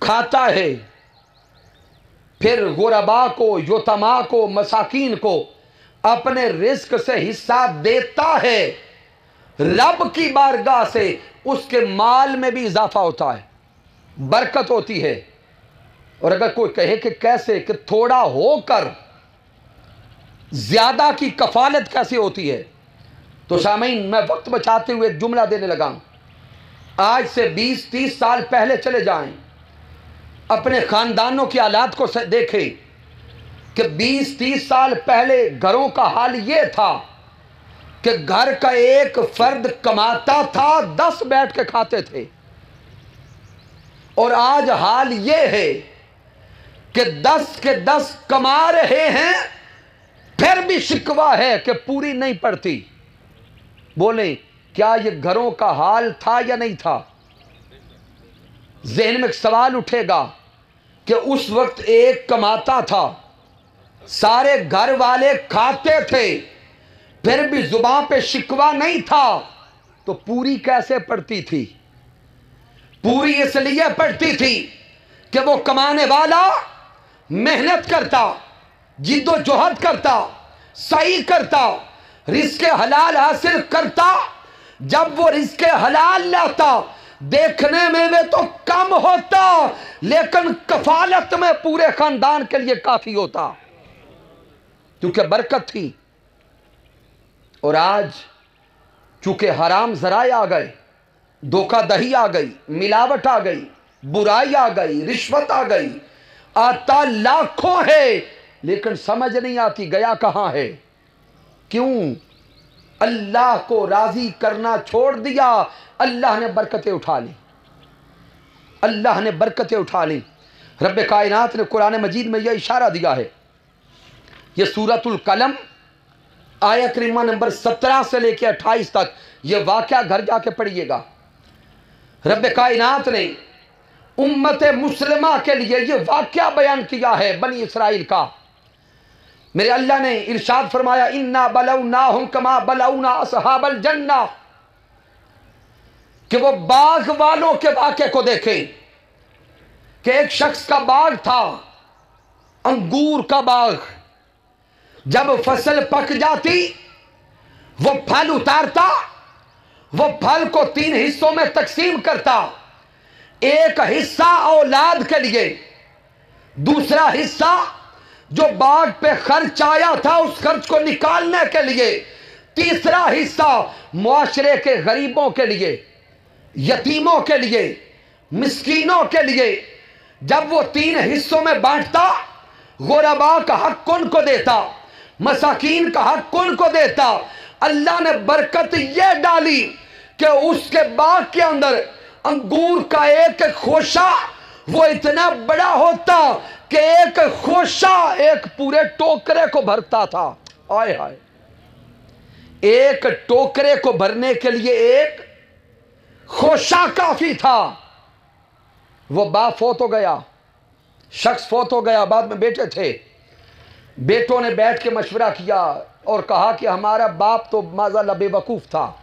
खाता है, फिर गुरबा को, यतमा को, मसाकीन को अपने रिज़्क़ से हिस्सा देता है, रब की बारगाह से उसके माल में भी इजाफा होता है, बरकत होती है। और अगर कोई कहे कि कैसे, कि थोड़ा होकर ज्यादा की कफालत कैसे होती है, तो सामीन मैं वक्त बचाते हुए एक जुमला देने लगा। आज से 20-30 साल पहले चले जाएं, अपने खानदानों की हालात को देखें कि 20-30 साल पहले घरों का हाल ये था कि घर का एक फर्द कमाता था, 10 बैठ के खाते थे। और आज हाल ये है कि 10 के 10 कमा रहे हैं, फिर भी शिकवा है कि पूरी नहीं पड़ती। बोले क्या ये घरों का हाल था या नहीं था। ज़हन में एक सवाल उठेगा कि उस वक्त एक कमाता था, सारे घर वाले खाते थे, फिर भी जुबान पे शिकवा नहीं था, तो पूरी कैसे पड़ती थी। पूरी इसलिए पड़ती थी कि वो कमाने वाला मेहनत करता, जिद्दोजहद करता, सही करता, रिज़्क़ हलाल हासिल करता। जब वो रिज़्क़ हलाल लाता, देखने में वे तो कम होता, लेकिन कफालत में पूरे खानदान के लिए काफी होता, क्योंकि बरकत थी। और आज चूंकि हराम ज़राए आ गए, धोखाधड़ी आ गई, मिलावट आ गई, बुराई आ गई, रिश्वत आ गई, आता लाखों है, लेकिन समझ नहीं आती गया कहां है। क्यों? अल्लाह को राजी करना छोड़ दिया, अल्लाह ने बरकतें उठा ली, अल्लाह ने बरकतें उठा ली। रब्बे कायनात ने कुरान मजीद में यह इशारा दिया है। यह सूरतुल कलम आयत करीमा नंबर 17 से लेकर 28 तक यह वाक़या घर जाके पढ़िएगा। रब्बे कायनात ने उम्मत मुस्लिमा के लिए यह वाक़या बयान किया है बनी इसराइल का। मेरे अल्लाह ने इरशाद फरमाया, इन्ना बलौनाहुम कमा बलौना असहाबल जन्ना, कि वो बाग वालों के वाक़े को देखें कि एक शख्स का बाग था, अंगूर का बाग। जब फसल पक जाती वो फल उतारता, वो फल को 3 हिस्सों में तकसीम करता। एक हिस्सा औलाद के लिए, दूसरा हिस्सा जो बाग पे खर्च आया था उस खर्च को निकालने के लिए, तीसरा हिस्सा मुआशरे के गरीबों के लिए, यतीमों के लिए, मिस्कीनों के लिए। जब वो 3 हिस्सों में बांटता, गुरबा का हक उनको देता, मसाकीन का हक उनको देता। अल्लाह ने बरकत ये डाली कि उसके बाग के अंदर अंगूर का एक खोशा वो इतना बड़ा होता कि एक खोशा एक पूरे टोकरे को भरता था। आय हाय, एक टोकरे को भरने के लिए एक खोशा काफी था। वो बाप फोत हो गया, शख्स फोत हो गया, बाद में बेटे थे। बेटों ने बैठ के मशवरा किया और कहा कि हमारा बाप तो माज़ाल्लाह बेवकूफ था,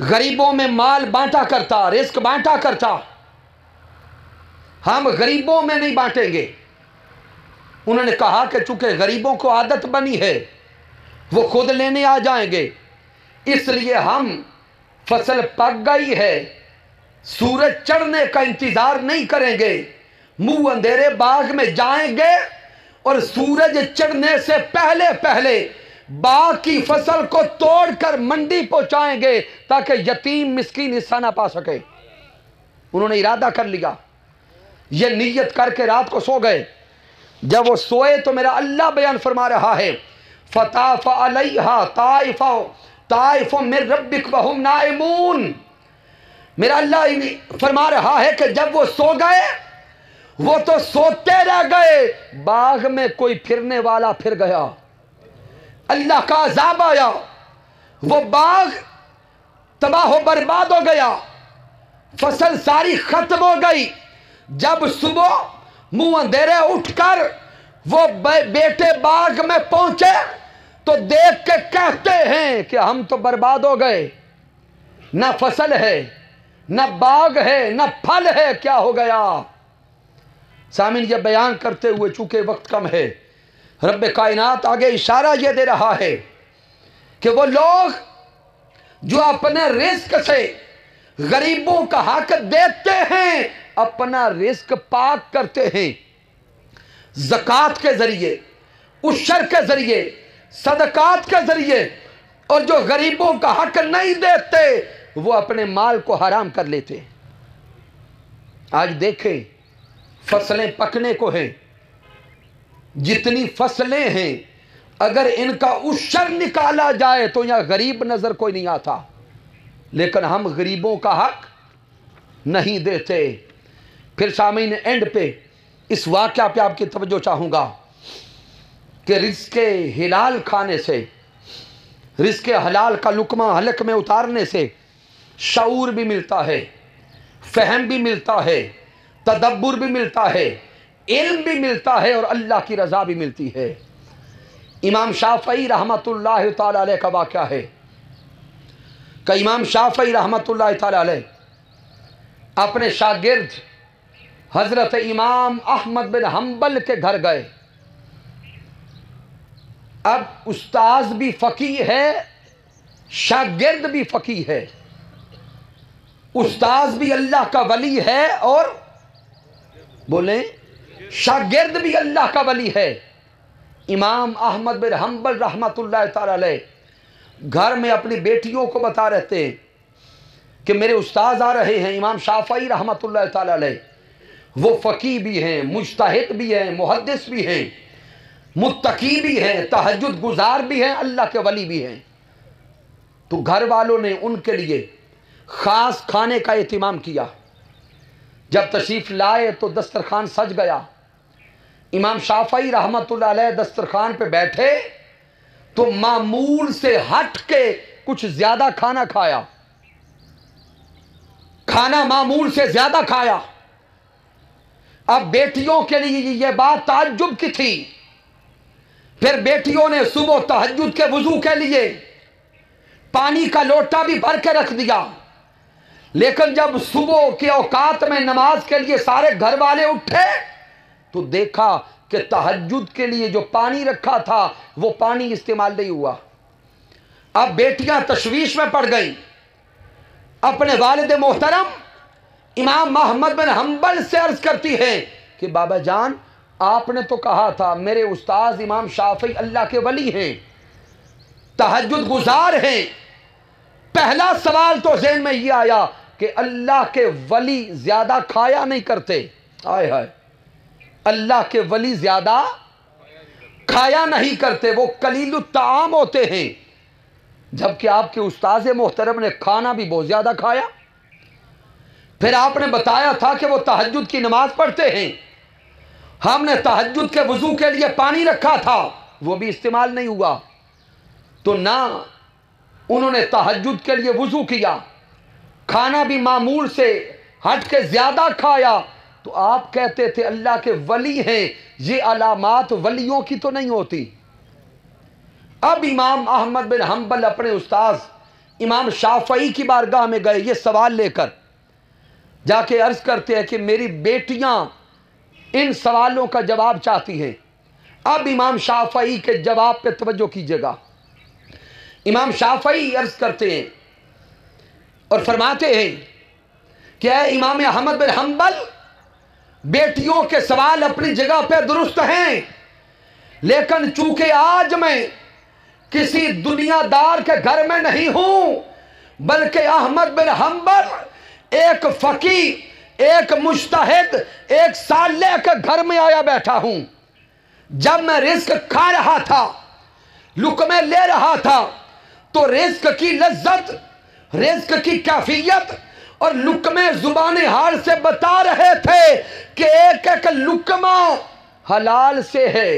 गरीबों में माल बांटा करता, रिस्क बांटा करता, हम गरीबों में नहीं बांटेंगे। उन्होंने कहा कि चूंकि गरीबों को आदत बनी है वो खुद लेने आ जाएंगे, इसलिए हम फसल पक गई है, सूरज चढ़ने का इंतजार नहीं करेंगे, मुंह अंधेरे बाग में जाएंगे और सूरज चढ़ने से पहले पहले बाग की फसल को तोड़कर मंडी पहुंचाएंगे ताकि यतीम मिस्कीन हिस्सा ना पा सके। उन्होंने इरादा कर लिया, ये नीयत करके रात को सो गए। जब वो सोए तो मेरा अल्लाह बयान फरमा रहा है, फताफ अलैहा ताइफा मिन रब्बिक वहुम नाइमून। मेरा अल्लाह फरमा रहा है कि जब वो सो गए वो तो सोते रह गए, बाग में कोई फिरने वाला फिर गया, अल्लाह का अज़ाब आया, वो बाग तबाह बर्बाद हो गया, फसल सारी खत्म हो गई। जब सुबह मुंह अंधेरे उठकर वो बेटे बाग में पहुंचे तो देख के कहते हैं कि हम तो बर्बाद हो गए, ना फसल है, ना बाग है, ना फल है, क्या हो गया। सामीन ये बयान करते हुए चूंकि वक्त कम है, रब कायनात आगे इशारा ये दे रहा है कि वो लोग जो अपने रिस्क से गरीबों का हक देते हैं, अपना रिस्क पाक करते हैं, ज़कात के जरिए, उशर के जरिए, सदकात के जरिए, और जो गरीबों का हक नहीं देते वो अपने माल को हराम कर लेते। आज देखें फसलें पकने को हैं, जितनी फसलें हैं अगर इनका उशर निकाला जाए तो यहां गरीब नजर कोई नहीं आता, लेकिन हम गरीबों का हक नहीं देते। फिर सामीन एंड पे इस वाक़या पे आपकी तवज्जो चाहूँगा कि रिज़्क़ हिलाल खाने से, रिज़्क़ हलाल का लुक़मा हलक में उतारने से शऊर भी मिलता है, फ़हम भी मिलता है, तदब्बुर भी मिलता है, इल्म भी मिलता है और अल्लाह की रज़ा भी मिलती है। इमाम शाफ़ई रहमतुल्लाह तआला अलैह का वाक़या है कि इमाम शाफ़ई रहमतुल्लाह तआला अलैह अपने शागिर्द हज़रत इमाम अहमद बिन हम्बल के घर गए। अब उस्ताद भी फ़कीह है, शागिर्द भी फ़कीह है, उस्ताद भी अल्लाह का वली है और बोले शागिर्द भी अल्लाह का वली है। इमाम अहमद बिन हम्बल रहमतुल्लाह तआला अलैह घर में अपनी बेटियों को बता रहते हैं कि मेरे उस्ताद आ रहे हैं। इमाम शाफ़ई रहमतुल्लाह तआला अलैह वो फ़कीह भी हैं, मुज्तहिद भी हैं, मुहद्दिस भी हैं, मुत्तकी भी हैं, तहज्जुद गुजार भी हैं, अल्लाह के वली भी हैं। तो घर वालों ने उनके लिए ख़ास खाने का एहतिमाम किया। जब तशरीफ़ लाए तो दस्तरखान सज गया। इमाम शाफ़ई रहमतुल्लाह अलैह दस्तरखान पे बैठे तो मामूल से हट के कुछ ज़्यादा खाना खाया, खाना मामूल से ज़्यादा खाया। अब बेटियों के लिए यह बात ताज्जुब की थी। फिर बेटियों ने सुबह तहज्जुद के वुज़ू के लिए पानी का लोटा भी भर के रख दिया। लेकिन जब सुबह के औकात में नमाज के लिए सारे घर वाले उठे तो देखा कि तहज्जुद के लिए जो पानी रखा था वो पानी इस्तेमाल नहीं हुआ। अब बेटियां तशवीश में पड़ गई, अपने वालिद मोहतरम इमाम मोहम्मद बिन हंबल से अर्ज करती है कि बाबा जान, आपने तो कहा था मेरे उस्ताद इमाम शाफी अल्लाह के वली हैं, तहज्जुद गुजार हैं। पहला सवाल तो ज़हन में ये आया कि अल्लाह के वली ज्यादा खाया नहीं करते। हाय हाय, अल्लाह के वली ज्यादा खाया नहीं करते, वो कलीलुत ताम होते हैं। जबकि आपके उस्ताद मोहतरम ने खाना भी बहुत ज्यादा खाया। फिर आपने बताया था कि वो तहज्जुद की नमाज पढ़ते हैं। हमने तहज्जुद के वजू के लिए पानी रखा था, वो भी इस्तेमाल नहीं हुआ। तो ना उन्होंने तहज्जुद के लिए वजू किया, खाना भी मामूल से हट के ज्यादा खाया, तो आप कहते थे अल्लाह के वली हैं। ये अलामात वलियों की तो नहीं होती। अब इमाम अहमद बिन हंबल अपने उस्ताद इमाम शाफई की बारगाह में गए, ये सवाल लेकर जाके अर्ज करते हैं कि मेरी बेटियां इन सवालों का जवाब चाहती हैं। अब इमाम शाफई के जवाब पे तवज्जो कीजिएगा। इमाम शाफई अर्ज करते हैं और फरमाते हैं कि इमाम अहमद बिन हंबल, बेटियों के सवाल अपनी जगह पे दुरुस्त हैं, लेकिन चूंकि आज मैं किसी दुनियादार के घर में नहीं हूं, बल्कि अहमद बिन हंबल एक फकीह, एक मुज्तहिद, एक सालेह के घर में आया बैठा हूं। जब मैं रिस्क खा रहा था, लुक़मे ले रहा था, तो रिस्क की लज्जत, रिस्क की कैफियत और लुक़मे जुबान हाल से बता रहे थे कि एक एक लुक़मा हलाल से है,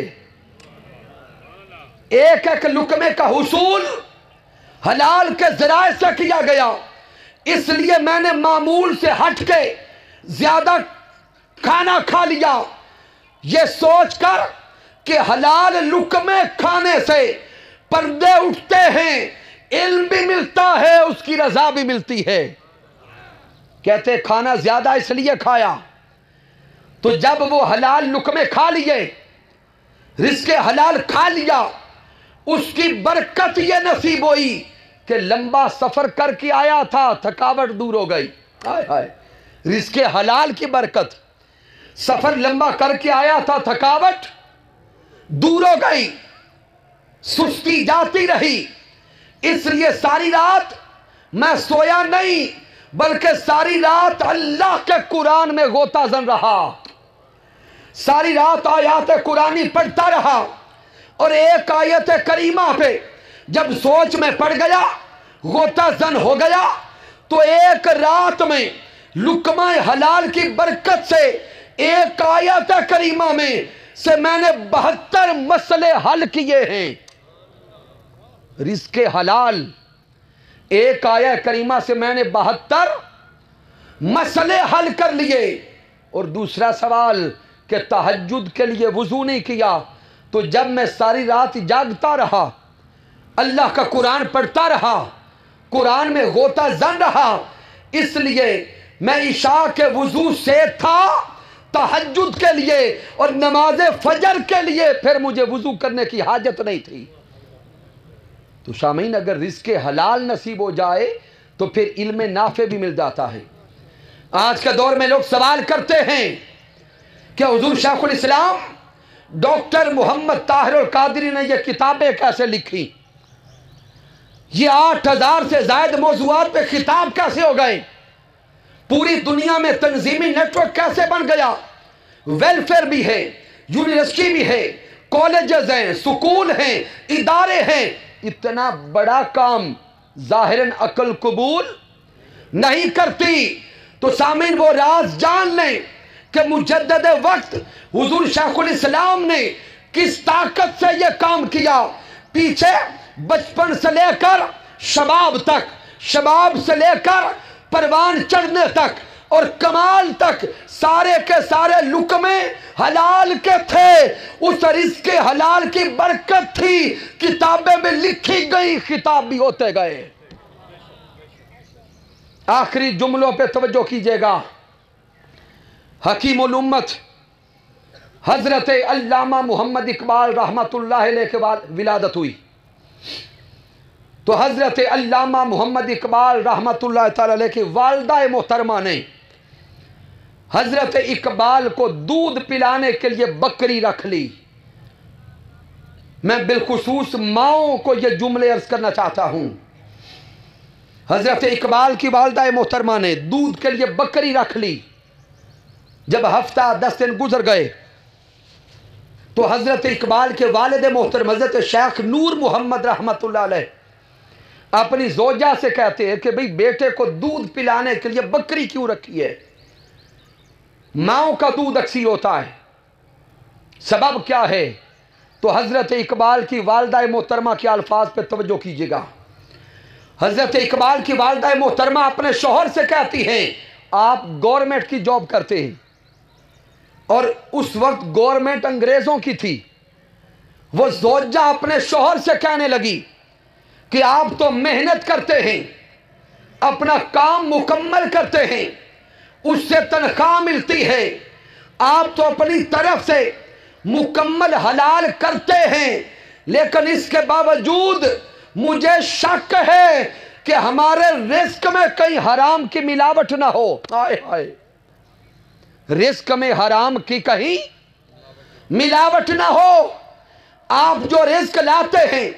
एक एक लुक़मे का हुसूल हलाल के ज़राए से किया गया। इसलिए मैंने मामूल से हट के ज्यादा खाना खा लिया, यह सोचकर कि हलाल लुक़मे खाने से पर्दे उठते हैं, इल्म भी मिलता है, उसकी रजा भी मिलती है। कहते खाना ज्यादा इसलिए खाया, तो जब वो हलाल लुक़मे खा लिए, रिज़्क़े हलाल खा लिया, उसकी बरकत ये नसीब हुई कि लंबा सफर करके आया था, थकावट दूर हो गई। हाय हाय, रिज़्क़े हलाल की बरकत, सफर लंबा करके आया था, थकावट दूर हो गई, सुस्ती जाती रही। इसलिए सारी रात मैं सोया नहीं, बल्कि सारी रात अल्लाह के कुरान में गोताजन रहा, सारी रात आयत कुरानी पढ़ता रहा। और एक आयत करीमा पे जब सोच में पड़ गया, गोताजन हो गया, तो एक रात में लुक़मा हलाल की बरकत से एक आयत करीमा में से मैंने 72 मसले हल किए हैं। रिज़्क़े हलाल, एक आयत करीमा से मैंने 72 मसले हल कर लिए। और दूसरा सवाल कि तहज्जुद के लिए वुज़ू नहीं किया, तो जब मैं सारी रात जागता रहा, अल्लाह का कुरान पढ़ता रहा, कुरान में गोता जन रहा, इसलिए मैं इशा के वुज़ू से था तहज्जुद के लिए, और नमाज फजर के लिए फिर मुझे वुज़ू करने की हाजत नहीं थी। तो शामीन, अगर रिज़्क़े हलाल नसीब हो जाए तो फिर इल्म नाफे भी मिल जाता है। आज के दौर में लोग सवाल करते हैं कि हुज़ूर शेखुल इस्लाम डॉक्टर मोहम्मद ताहिर अल कादरी ने ये किताबें कैसे लिखी, ये 8000 से ज़ायद मौज़ूआत पे खिताब कैसे हो गए, पूरी दुनिया में तंजीमी नेटवर्क कैसे बन गया, वेलफेयर भी है, यूनिवर्सिटी भी है, कॉलेजेस हैं, स्कूल हैं, इदारे हैं। इतना बड़ा काम ज़ाहिरन अकल कबूल नहीं करती। तो सामीन, वो राज जान लें कि मुजद्दिद वक्त हुजूर शेखुल इस्लाम ने किस ताकत से यह काम किया। पीछे बचपन से लेकर शबाब तक, शबाब से लेकर परवान चढ़ने तक और कमाल तक सारे के सारे लुक़मे हलाल के थे। उस रिज़्क़े हलाल की बरकत थी, किताबें में लिखी गई, खिताब भी होते गए। आखिरी जुमलों पे तवज्जो कीजिएगा। हकीमुल उम्मत हजरत अल्लामा मोहम्मद इकबाल रहमतुल्लाह अलैह के बाद विलादत हुई। तो हजरत अल्लामा मोहम्मद इकबाल रहमतुल्लाह ताला अलैह की वालिदा मोहतरमा ने हजरत इकबाल को दूध पिलाने के लिए बकरी रख ली। मैं बिलखुसूस माओं को यह जुमले अर्ज करना चाहता हूं। हजरत इकबाल की वालिदा मोहतरमा ने दूध के लिए बकरी रख ली। जब हफ्ता 10 दिन गुजर गए तो हजरत इकबाल के वालिद मोहतरम हजरत शेख नूर मोहम्मद रहमतुल्लाह अलैह अपनी जोजा से कहते हैं कि भाई बेटे को दूध पिलाने के लिए बकरी क्यों रखी है? माओं का दूध अक्सी होता है, सबब क्या है? तो हजरत इकबाल की वालिदा मोहतरमा के अल्फाज पर तवज्जो कीजिएगा। हजरत इकबाल की वालिदा मोहतरमा अपने शौहर से कहती हैं, आप गवर्नमेंट की जॉब करते हैं और उस वक्त गवर्नमेंट अंग्रेजों की थी। वो जोजा अपने शौहर से कहने लगी कि आप तो मेहनत करते हैं, अपना काम मुकम्मल करते हैं, उससे तनख्वाह मिलती है, आप तो अपनी तरफ से मुकम्मल हलाल करते हैं, लेकिन इसके बावजूद मुझे शक है कि हमारे रिस्क में कहीं हराम की मिलावट ना हो। हाय हाय, रिस्क में हराम की कहीं मिलावट ना हो। आप जो रिस्क लाते हैं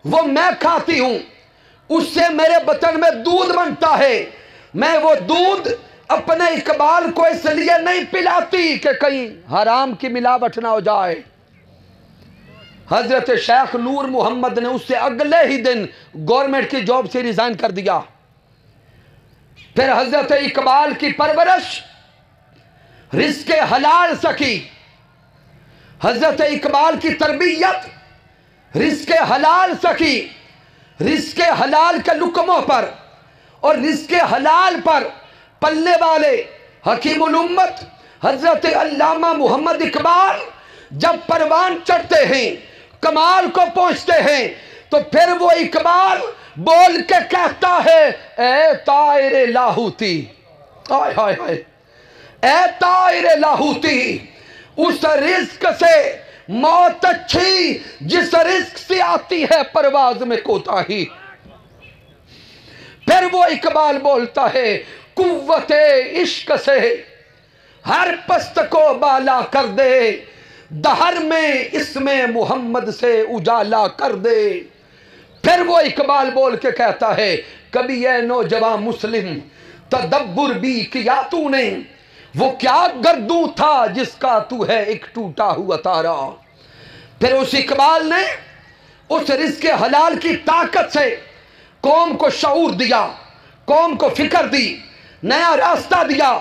वो मैं खाती हूं, उससे मेरे बतन में दूध बनता है। मैं वो दूध अपने इकबाल को इसलिए नहीं पिलाती कि कहीं हराम की मिलावट ना हो जाए। हजरत शेख नूर मोहम्मद ने उससे अगले ही दिन गवर्नमेंट की जॉब से रिजाइन कर दिया। फिर हजरत इकबाल की परवरिश रिस्क हलाल सकी, हजरत इकबाल की तरबियत रिस्क हलाल सकी। रिस्क हलाल के लुकमों पर और रिस्क हलाल पर पल्ले वाले हकीमुल उम्मत हजरत अल्लामा मोहम्मद इकबाल जब परवान चढ़ते हैं, कमाल को पहुंचते हैं, तो फिर वो इकबाल बोल के कहता है, ए तायरे लाहूती, हाय हाय हाय, ए तायरे लाहूती, उस रिस्क से मौत अच्छी जिस रिस्क से आती है परवाज में कोताही। फिर वो इकबाल बोलता है, कुव्वते इश्क से हर पस्त को बाला कर दे, दहर में इसमें मोहम्मद से उजाला कर दे। फिर वो इकबाल बोल के कहता है, कभी ये नौजवान मुस्लिम तदब्बुर भी किया तूने, वो क्या गर्दू था जिसका तू है एक टूटा हुआ तारा। फिर उस इकबाल ने उस रिस्क हलाल की ताकत से कौम को शऊर दिया, कौम को फिक्र दी, नया रास्ता दिया।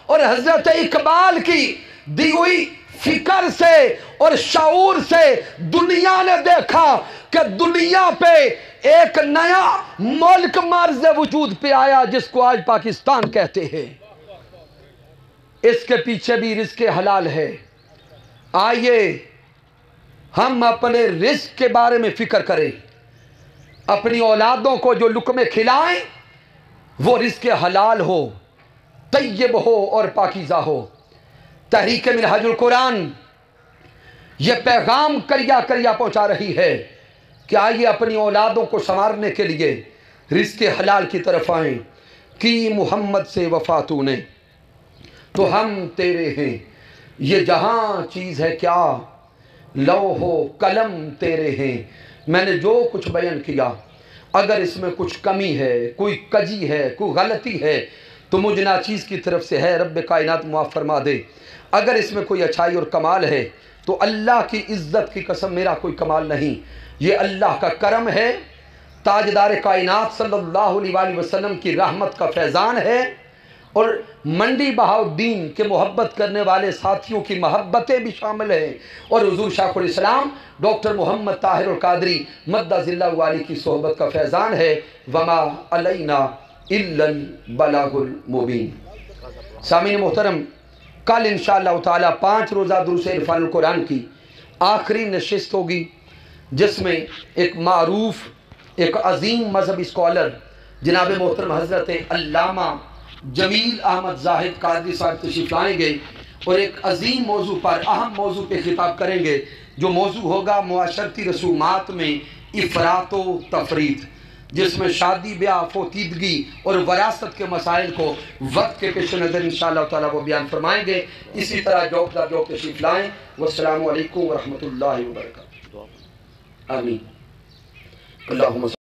और हजरत इकबाल की दी हुई फिक्र से और शऊर से दुनिया ने देखा कि दुनिया पे एक नया मुल्क मर्ज वजूद पे आया जिसको आज पाकिस्तान कहते हैं। इसके पीछे भी रिस्क हलाल है। आइए हम अपने रिस्क के बारे में फिक्र करें, अपनी औलादों को जो लुकमे खिलाएं वो रिस्क हलाल हो, तय्यब हो और पाकीज़ा हो। तहरीक मिनहाजुल कुरान ये पैगाम करिया करिया पहुंचा रही है कि आइए अपनी औलादों को संवारने के लिए रिस्क हलाल की तरफ आएं। कि मोहम्मद से वफा तूने तो हम तेरे हैं, ये जहां चीज़ है क्या लौहो कलम तेरे हैं। मैंने जो कुछ बयान किया, अगर इसमें कुछ कमी है, कोई कजी है, कोई गलती है तो मुझ नाचीज़ की तरफ से है, रब्ब कायनात मुआफ़ फरमा दे। अगर इसमें कोई अच्छाई और कमाल है तो अल्लाह की इज़्ज़त की कसम मेरा कोई कमाल नहीं, ये अल्लाह का करम है, ताजदार कायनात सल्लल्लाहु अलैहि वसल्लम की रहमत का फैज़ान है और मंडी बहाउद्दीन के मोहब्बत करने वाले साथियों की मोहब्बतें भी शामिल हैं और हुज़ूर शाइखुल इस्लाम डॉक्टर मोहम्मद ताहिर कादरी मद्दज़िल्लाहु वाली की सोहबत का फैज़ान है। वमा अलैना इल्लल बलागुल मुबीन। सामीन मोहतरम, कल इंशाअल्लाह ताला 5 रोज़ा दुरूस इरफानुल कुरान की आखिरी नशिस्त होगी जिसमें एक मारूफ, एक अजीम मजहबी स्कॉलर जनाब मोहतरम हज़रत अल्लामा जमील अहमद जाहिद कादरी साहब तशरीफ लाएंगे और एक अजीम मौजू पर, अहम मौजू पे खिताब करेंगे, जो मौजू होगा मुआशरती रसूमात में इफ़रात व तफरीत, जिसमें शादी ब्याह, फोतीदगी और वरासत के मसाइल को वक्त के पेश नज़र इंशाअल्लाह ताला वो बयान फरमाएंगे। इसी तरह जौक दर जौक तशरीफ लाएँ। वस्सलामु अलैकुम व रहमतुल्लाहि व बरकातुहू। आमीन। अल्लाहुम्मा